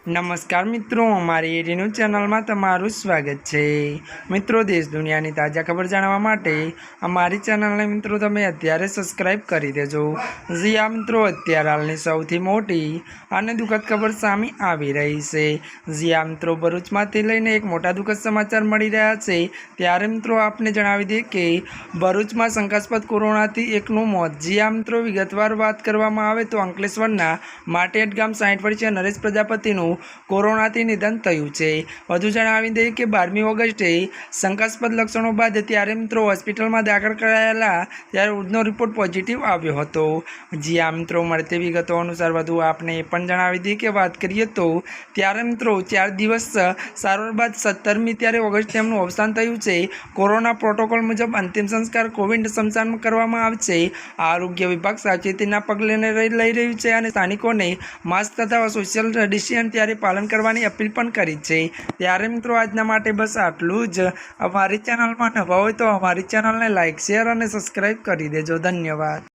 नमस्कार मित्रों, अमारी एडी न्यूज चैनल में तमारुं स्वागत है। मित्रों, देश दुनिया की ताजा खबर जाणवा माटे अमारी चैनल ने मित्रों तमे अत्यारे सब्सक्राइब करी देजो। जी आ मित्रों, अत्यार हालनी सौथी मोटी अने दुखद खबर सामे आवी रही है। जी आ मित्रों, भरूचमांथी लईने एक मोटा दुखद समाचार मळी रह्या छे। त्यारे मित्रों आपने जणावी दे के भरूच में शंकास्पद कोरोनाथी एकनुं मौत। जी आ मित्रों, विगतवार बात करवामां आवे तो अंकलेश्वरना माटेट गाम 60 वर्षीय नरेश प्रजापतिनुं कोरोनाथी निधन थयुं छे। વધુ જણાવી દઈએ કે 12મી ઓગસ્ટે શંકાસ્પદ લક્ષણો બાદ ત્યારે મિત્રો હોસ્પિટલમાં દાખલ કરાયેલા ત્યારે ઉધનો રિપોર્ટ પોઝિટિવ આવ્યો હતો। જી આ મિત્રો, મળતી વિગતો અનુસાર વધુ આપને એ પણ જણાવી દઈએ કે વાત કરીએ તો ત્યારે મિત્રો 4 દિવસ સારવાર બાદ 17મી ઓગસ્ટ તેમનું અવસાન થયું છે। કોરોના પ્રોટોકોલ મુજબ અંતિમ સંસ્કાર કોવિડ સ્મશાનમાં કરવામાં આવશે। આરોગ્ય વિભાગ સાવચેતીના પગલાને લઈ રહ્યું છે અને સ્થાનિકોને માસ્ક તથા સોશિયલ ડિસ્ટન્સ ત્યારે પાલન કરવાની अपील पण करी है। त्यारे मित्रों आजना माटे बस आटलू ज। अमारी चेनल में नवा होय तो अमारी चेनल ने लाइक शेर और सब्सक्राइब करी देजो। धन्यवाद।